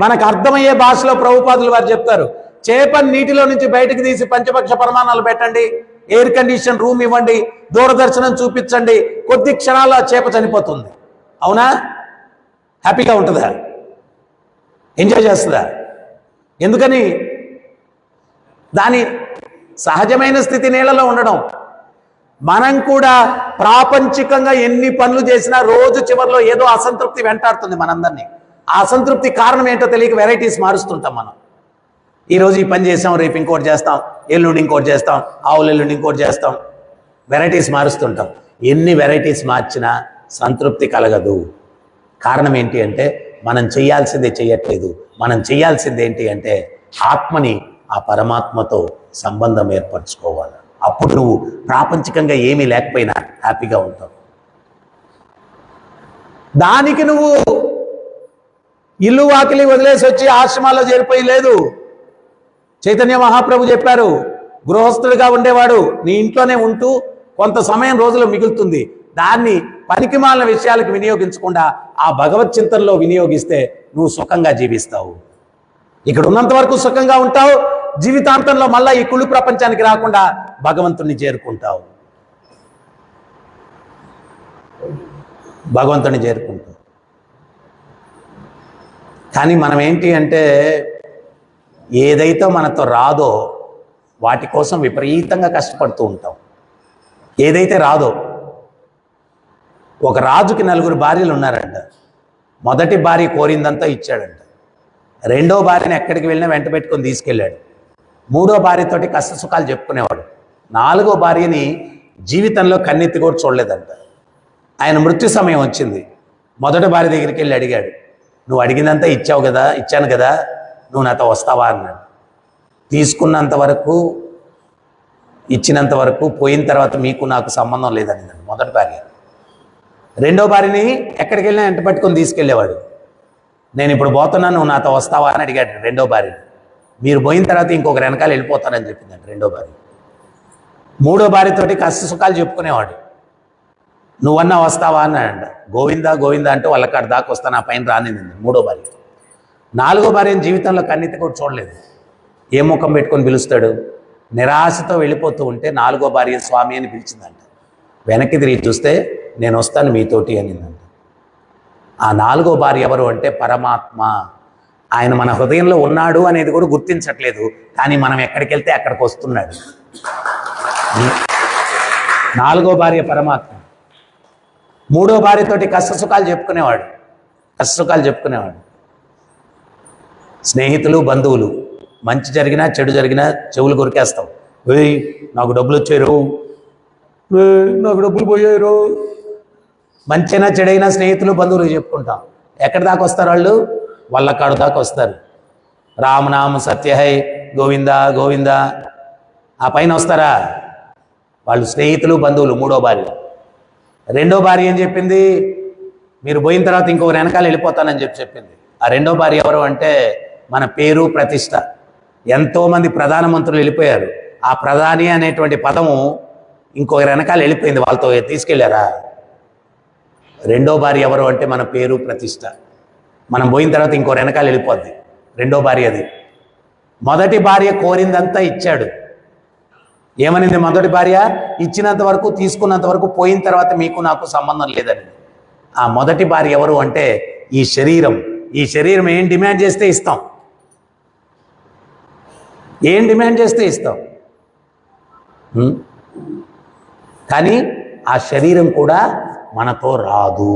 మనకు అర్థమయ్యే భాషలో ప్రభుపాదులు వారు చెప్తారు, చేపని నీటిలో నుంచి బయటకు తీసి పంచపక్ష ప్రమాణాలు పెట్టండి, ఎయిర్ కండిషన్ రూమ్ ఇవ్వండి, దూరదర్శనం చూపించండి, కొద్ది క్షణాల్లో చేప చనిపోతుంది. అవునా? హ్యాపీగా ఉంటుందా? ఎంజాయ్ చేస్తుందా? ఎందుకని? దాని సహజమైన స్థితి నీళ్ళలో ఉండడం. మనం కూడా ప్రాపంచికంగా ఎన్ని పనులు చేసినా రోజు చివరిలో ఏదో అసంతృప్తి వెంటాడుతుంది మనందరినీ. ఆ అసంతృప్తి కారణం ఏంటో తెలియక వెరైటీస్ మారుస్తుంటాం మనం. ఈరోజు ఈ పని చేస్తాం, రేపు ఇంకోటి చేస్తాం, ఎల్లుండి ఇంకోటి చేస్తాం, ఆవులు ఎల్లుండి ఇంకోటి చేస్తాం, వెరైటీస్ మారుస్తుంటాం. ఎన్ని వెరైటీస్ మార్చినా సంతృప్తి కలగదు. కారణం ఏంటి అంటే మనం చేయాల్సిందే చేయట్లేదు. మనం చేయాల్సింది ఏంటి అంటే ఆత్మని ఆ పరమాత్మతో సంబంధం ఏర్పరచుకోవాలి. అప్పుడు నువ్వు ప్రాపంచికంగా ఏమీ లేకపోయినా హ్యాపీగా ఉంటావు. దానికి నువ్వు ఇల్లు వాకిలి వదిలేసి వచ్చి ఆశ్రమాల్లో చేరిపోయి లేదు. చైతన్య మహాప్రభు చెప్పారు, గృహస్థుడిగా ఉండేవాడు నీ ఇంట్లోనే ఉంటూ కొంత సమయం రోజులు మిగులుతుంది, దాన్ని పనికిమాలిన విషయాలకు వినియోగించకుండా ఆ భగవత్ చింతనలో వినియోగిస్తే నువ్వు సుఖంగా జీవిస్తావు. ఇక్కడ ఉన్నంత వరకు సుఖంగా ఉంటావు, జీవితాంతంలో మళ్ళా ఈ కుళ్ళు ప్రపంచానికి రాకుండా భగవంతుని చేరుకుంటావు. భగవంతుని చేరుకుంటావు. కానీ మనం ఏంటి అంటే ఏదైతే మనతో రాదో వాటి కోసం విపరీతంగా కష్టపడుతూ ఉంటాం. ఏదైతే రాదో, ఒక రాజుకి 4 భార్యలు ఉన్నారంట. మొదటి భార్య కోరిందంతా ఇచ్చాడంట. రెండో భార్యని ఎక్కడికి వెళ్ళినా వెంట పెట్టుకొని తీసుకెళ్ళాడు. మూడో భార్యతోటి కష్ట సుఖాలు చెప్పుకునేవాడు. 4వ భార్యని జీవితంలో కన్నెత్తి కూడా చూడలేదంట. ఆయన మృత్యు సమయం వచ్చింది. మొదటి భార్య దగ్గరికి వెళ్ళి అడిగాడు, నువ్వు అడిగినంత ఇచ్చాను కదా, నువ్వు నాతో వస్తావా అన్నాడు. తీసుకున్నంత వరకు, ఇచ్చినంత వరకు, పోయిన తర్వాత మీకు నాకు సంబంధం లేదని మొదటి భార్య. రెండో భార్యని ఎక్కడికి వెళ్ళినా వెంట పట్టుకొని తీసుకెళ్ళేవాడు. నేను ఇప్పుడు పోతున్నాను, నువ్వు నాతో వస్తావా అని అడిగాడు రెండో భార్యని. మీరు పోయిన తర్వాత ఇంకొకరు వెనకాల వెళ్ళిపోతానని చెప్పిందండి రెండో భార్య. మూడో భార్యతోటి కష్ట సుఖాలు చెప్పుకునేవాడు. నువ్వన్నా వస్తావా అన్నాడంట. గోవిందా గోవిందా అంటూ వాళ్ళకాడ దాకా వస్తాను, ఆ పైన రానింది మూడో భార్య. 4వ భార్యని జీవితంలో కన్నెత్తి కూడా చూడలేదు. ఏ ముఖం పెట్టుకొని పిలుస్తాడు? నిరాశతో వెళ్ళిపోతూ ఉంటే 4వ భార్య స్వామి అని పిలిచిందంట. వెనక్కి తిరిగి చూస్తే నేను వస్తాను మీతోటి అనిందంట. ఆ 4వ భార్య ఎవరు అంటే పరమాత్మ. ఆయన మన హృదయంలో ఉన్నాడు అనేది కూడా గుర్తించట్లేదు, కానీ మనం ఎక్కడికి వెళ్తే అక్కడికి వస్తున్నాడు. 4వ భార్య పరమాత్మ. మూడో భార్యతోటి కష్ట సుఖాలు చెప్పుకునేవాడు. స్నేహితులు, బంధువులు, మంచి జరిగినా చెడు జరిగినా చెవులు కొరికేస్తాం. నాకు డబ్బులు వచ్చారు, నాకు డబ్బులు పోయారు. మంచైనా చెడైనా స్నేహితులు, బంధువులు చెప్పుకుంటాం. ఎక్కడి దాకా వస్తారు వాళ్ళు? వాళ్ళకాడు దాకా వస్తారు. రామనామ సత్యహై గోవిందా గోవిందా. ఆ పైన వస్తారా? వాళ్ళు స్నేహితులు, బంధువులు. మూడో భార్య. రెండో భార్య ఏం చెప్పింది? మీరు పోయిన తర్వాత ఇంకొకరు వెనకాల వెళ్ళిపోతానని చెప్పింది. ఆ రెండో భార్య ఎవరు అంటే మన పేరు, ప్రతిష్ట. ఎంతోమంది ప్రధానమంత్రులు వెళ్ళిపోయారు. ఆ ప్రధాని అనేటువంటి పదము ఇంకొకరు వెనకాల వెళ్ళిపోయింది, వాళ్ళతో తీసుకెళ్లారా? రెండో భార్య ఎవరు అంటే మన పేరు, ప్రతిష్ట. మనం పోయిన తర్వాత ఇంకొకరు వెనకాల వెళ్ళిపోద్ది. రెండో భార్య అది. మొదటి భార్య కోరిందంతా ఇచ్చాడు. ఏమనింది మొదటి భార్య? ఇచ్చినంత వరకు, తీసుకున్నంత వరకు, పోయిన తర్వాత మీకు నాకు సంబంధం లేదని. ఆ మొదటి భార్య ఎవరు అంటే ఈ శరీరం. ఈ శరీరం ఏం డిమాండ్ చేస్తే ఇస్తాం. ఏం డిమాండ్ చేస్తే ఇస్తాం. కానీ ఆ శరీరం కూడా మనతో రాదు.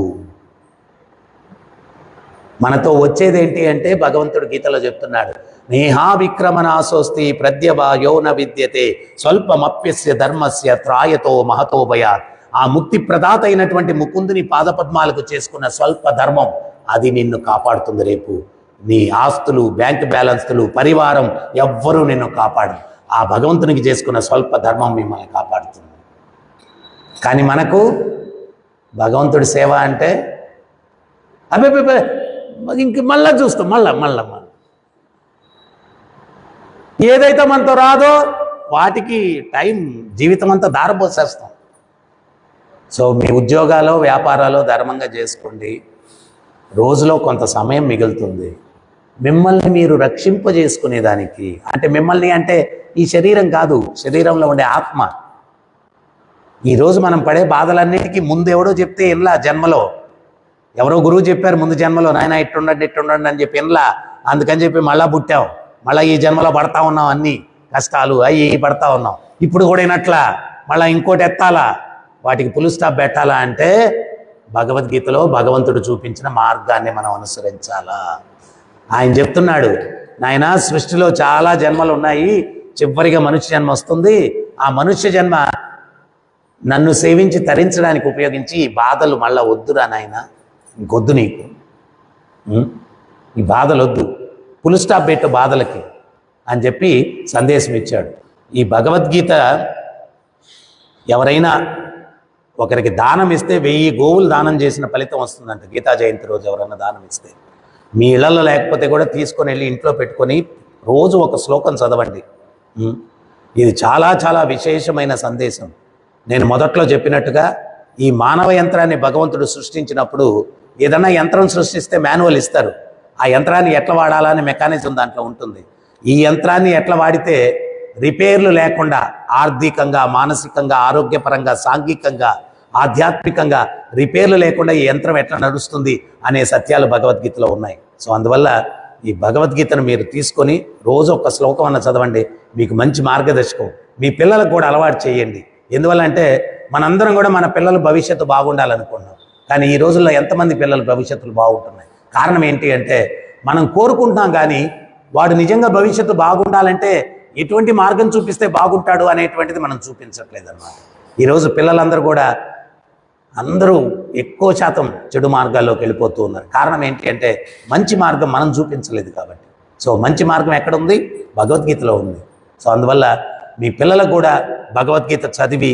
మనతో వచ్చేదేంటి అంటే భగవంతుడు గీతలో చెప్తున్నాడు, నేహా విక్రమనాశోస్తి ప్రద్యవాయో న విద్యతే స్వల్పమప్యస్య ధర్మస్య త్రాయతో మహతో భయాత్. ఆ ముక్తి ప్రదాత అయినటువంటి ముకుందుని పాదపద్మాలకు చేసుకున్న స్వల్ప ధర్మం అది నిన్ను కాపాడుతుంది. రేపు నీ ఆస్తులు, బ్యాంక్ బ్యాలెన్స్లు, పరివారం ఎవ్వరూ నిన్ను కాపాడరు. ఆ భగవంతునికి చేసుకున్న స్వల్ప ధర్మం మిమ్మల్ని కాపాడుతుంది. కానీ మనకు భగవంతుడి సేవ అంటే అబ్బే ఇంక మళ్ళా చూస్తాం. మళ్ళా ఏదైతే మనతో రాదో వాటికి టైం, జీవితం అంతా దారపోసేస్తాం. సో మీ ఉద్యోగాలు, వ్యాపారాలు ధర్మంగా చేసుకోండి. రోజులో కొంత సమయం మిగులుతుంది. మిమ్మల్ని మీరు రక్షింపజేసుకునేదానికి. అంటే మిమ్మల్ని అంటే ఈ శరీరం కాదు, శరీరంలో ఉండే ఆత్మ. ఈరోజు మనం పడే బాధలన్నిటికీ ముందు ఎవడో చెప్తే ఇన్లా జన్మలో, ఎవరో గురువు చెప్పారు ముందు జన్మలో, నాయన ఇట్టుండండి ఇట్టుండండి అని చెప్పి ఇన్లా, అందుకని చెప్పి మళ్ళా పుట్టాం, మళ్ళీ ఈ జన్మలో పడతా ఉన్నాం, అన్ని కష్టాలు అవి పడతా ఉన్నాం. ఇప్పుడు కూడా అయినట్లా మళ్ళీ ఇంకోటి ఎత్తాలా, వాటికి పులు స్టాప్ పెట్టాలా అంటే భగవద్గీతలో భగవంతుడు చూపించిన మార్గాన్ని మనం అనుసరించాలా. ఆయన చెప్తున్నాడు, నాయన సృష్టిలో చాలా జన్మలు ఉన్నాయి, చివరిగా మనుష్య జన్మ వస్తుంది. ఆ మనుష్య జన్మ నన్ను సేవించి తరించడానికి ఉపయోగించి ఈ బాధలు మళ్ళా వద్దురా నాయన, ఇంకొద్దు నీకు, ఈ బాధలు వద్దు, పులు స్టాప్ పెట్టు బాధలకి అని చెప్పి సందేశం ఇచ్చాడు. ఈ భగవద్గీత ఎవరైనా ఒకరికి దానం ఇస్తే 1000 గోవులు దానం చేసిన ఫలితం వస్తుందంట. గీతా జయంతి రోజు ఎవరైనా దానం ఇస్తే, మీ ఇళ్లలో లేకపోతే కూడా తీసుకొని వెళ్ళి ఇంట్లో పెట్టుకొని రోజు ఒక శ్లోకం చదవండి. ఇది చాలా చాలా విశేషమైన సందేశం. నేను మొదట్లో చెప్పినట్టుగా ఈ మానవ యంత్రాన్ని భగవంతుడు సృష్టించినప్పుడు ఏదన్నా యంత్రం సృష్టిస్తే మాన్యువల్ ఇస్తారు. ఆ యంత్రాన్ని ఎట్లా వాడాలా అనే మెకానిజం దాంట్లో ఉంటుంది. ఈ యంత్రాన్ని ఎట్లా వాడితే రిపేర్లు లేకుండా ఆర్థికంగా, మానసికంగా, ఆరోగ్యపరంగా, సాంఘికంగా, ఆధ్యాత్మికంగా రిపేర్లు లేకుండా ఈ యంత్రం ఎట్లా నడుస్తుంది అనే సత్యాలు భగవద్గీతలో ఉన్నాయి. సో అందువల్ల ఈ భగవద్గీతను మీరు తీసుకొని రోజు ఒక శ్లోకం అన్న చదవండి, మీకు మంచి మార్గదర్శకం. మీ పిల్లలకు కూడా అలవాటు చేయండి. ఎందువల్ల అంటే మనందరం కూడా మన పిల్లల భవిష్యత్తు బాగుండాలనుకుంటున్నాం, కానీ ఈ రోజుల్లో ఎంతమంది పిల్లల భవిష్యత్తులు బాగుంటున్నాయి? కారణం ఏంటి అంటే మనం కోరుకుంటున్నాం, కానీ వాడు నిజంగా భవిష్యత్తు బాగుండాలంటే ఎటువంటి మార్గం చూపిస్తే బాగుంటాడు అనేటువంటిది మనం చూపించట్లేదు అన్నమాట. ఈరోజు పిల్లలందరూ కూడా అందరూ ఎక్కువ శాతం చెడు మార్గాల్లోకి వెళ్ళిపోతూ ఉన్నారు. కారణం ఏంటి అంటే మంచి మార్గం మనం చూపించలేదు కాబట్టి. సో మంచి మార్గం ఎక్కడ ఉంది? భగవద్గీతలో ఉంది. సో అందువల్ల మీ పిల్లలకు కూడా భగవద్గీత చదివి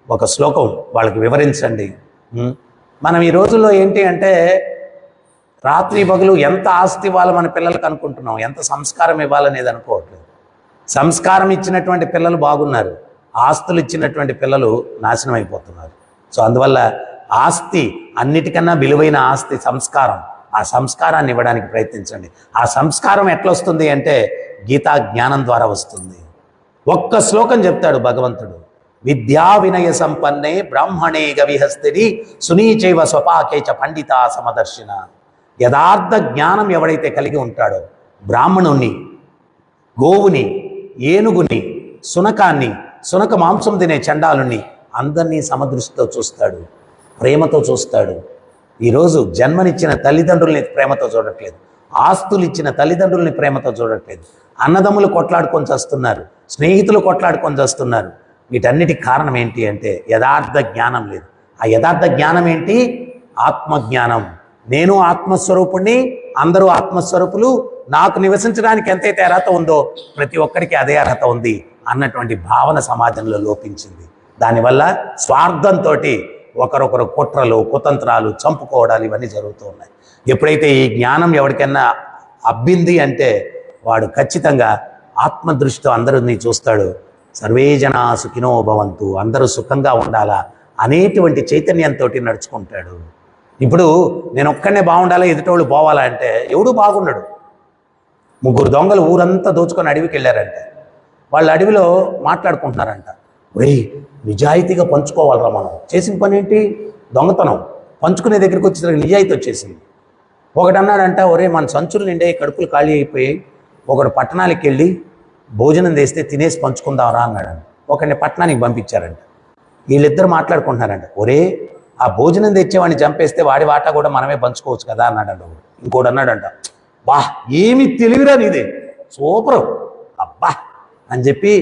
ఒక శ్లోకం వాళ్ళకి వివరించండి. మనం ఈ రోజుల్లో ఏంటి అంటే రాత్రి పగలు ఎంత ఆస్తి ఇవ్వాలి మన పిల్లలకు అనుకుంటున్నాం, ఎంత సంస్కారం ఇవ్వాలనేది అనుకోవట్లేదు. సంస్కారం ఇచ్చినటువంటి పిల్లలు బాగున్నారు, ఆస్తులు ఇచ్చినటువంటి పిల్లలు నాశనం అయిపోతున్నారు. సో అందువల్ల ఆస్తి, అన్నిటికన్నా విలువైన ఆస్తి సంస్కారం. ఆ సంస్కారాన్ని ఇవ్వడానికి ప్రయత్నించండి. ఆ సంస్కారం ఎట్లా వస్తుంది అంటే గీతా జ్ఞానం ద్వారా వస్తుంది. ఒక్క శ్లోకం చెప్తాడు భగవంతుడు, విద్యా వినయ సంపన్నే బ్రాహ్మణే గవిహస్తిని సునీచైవ స్వపాకేచ పండిత సమదర్శిన. యథార్థ జ్ఞానం ఎవడైతే కలిగి ఉంటాడో, బ్రాహ్మణుణ్ణి, గోవుని, ఏనుగుని, సునకాన్ని, సునక మాంసం తినే చండాలుని అందరినీ సమదృష్టితో చూస్తాడు, ప్రేమతో చూస్తాడు. ఈరోజు జన్మనిచ్చిన తల్లిదండ్రుల్ని ప్రేమతో చూడట్లేదు, ఆస్తులు ఇచ్చిన తల్లిదండ్రుల్ని ప్రేమతో చూడట్లేదు. అన్నదమ్ములు కొట్లాడుకొని చేస్తున్నారు, స్నేహితులు కొట్లాడుకొని చేస్తున్నారు. వీటన్నిటికి కారణం ఏంటి అంటే యథార్థ జ్ఞానం లేదు. ఆ యథార్థ జ్ఞానం ఏంటి? ఆత్మజ్ఞానం. నేను ఆత్మస్వరూపుణ్ణి, అందరూ ఆత్మస్వరూపులు, నాకు నివసించడానికి ఎంతైతే అర్హత ఉందో ప్రతి ఒక్కరికి అదే అర్హత ఉంది అన్నటువంటి భావన సమాజంలో లోపించింది. దానివల్ల స్వార్థంతో ఒకరొకరు కుట్రలు, కుతంత్రాలు, చంపుకోవడాలు ఇవన్నీ జరుగుతూ ఉన్నాయి. ఎప్పుడైతే ఈ జ్ఞానం ఎవరికైనా అబ్బింది అంటే వాడు ఖచ్చితంగా ఆత్మదృష్టితో అందరినీ చూస్తాడు. సర్వే జనా సుఖినో భవంతు, అందరూ సుఖంగా ఉండాలా అనేటువంటి చైతన్యంతో నడుచుకుంటాడు. ఇప్పుడు నేను ఒక్కడనే బాగుండాలా, ఎదుటోళ్ళు పోవాలా అంటే ఎవడు బాగుండడు. 3 దొంగలు ఊరంతా దోచుకొని అడవికి వెళ్ళారంట. వాళ్ళు అడవిలో మాట్లాడుకుంటున్నారంట, ఒరేయ్ నిజాయితీగా పంచుకోవాలరా, మనం చేసిన పని ఏంటి? దొంగతనం. పంచుకునే దగ్గరికి వచ్చేసరికి నిజాయితీ వచ్చేసింది. ఒకడు అన్నాడంట, ఒరే మన సంచులు నిండే కడుపులు ఖాళీ అయిపోయి ఒకడు పట్టణానికి వెళ్ళి భోజనం చేస్తే తినేసి పంచుకుందాంరా అన్నాడంట. ఒకడిని పట్టణానికి పంపించారంట. వీళ్ళిద్దరు మాట్లాడుకుంటున్నారంట, ఒరే ఆ భోజనం తెచ్చేవాడిని చంపేస్తే వాడి వాటా కూడా మనమే పంచుకోవచ్చు కదా అన్నాడంట. ఇంకోటి అన్నాడంట, బా ఏమి తెలివిరా నీదే, సూపరు అబ్బా అని చెప్పి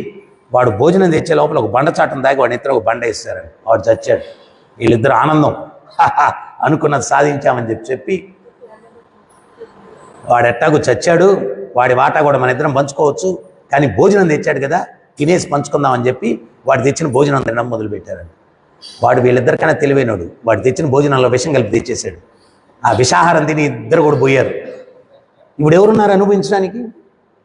వాడు భోజనం తెచ్చే లోపల ఒక బండ చాటం దాగి వాడిని ఇద్దరు ఒక బండ వేస్తారండి. వాడు చచ్చాడు. వీళ్ళిద్దరు ఆనందం, అనుకున్నది సాధించామని చెప్పి వాడు ఎట్టాగు చచ్చాడు, వాడి వాటా కూడా మన ఇద్దరం పంచుకోవచ్చు, కానీ భోజనం తెచ్చాడు కదా తినేసి పంచుకుందామని చెప్పి వాడు తెచ్చిన భోజనం తినడం మొదలుపెట్టారండి. వాడు వీళ్ళిద్దరికైనా తెలివైనడు. వాడు తెచ్చిన భోజనంలో విషం కలిపి తెచ్చేసాడు. ఆ విషాహారం తిని ఇద్దరు కూడా పోయారు. ఇప్పుడు ఎవరున్నారు అనుభవించడానికి?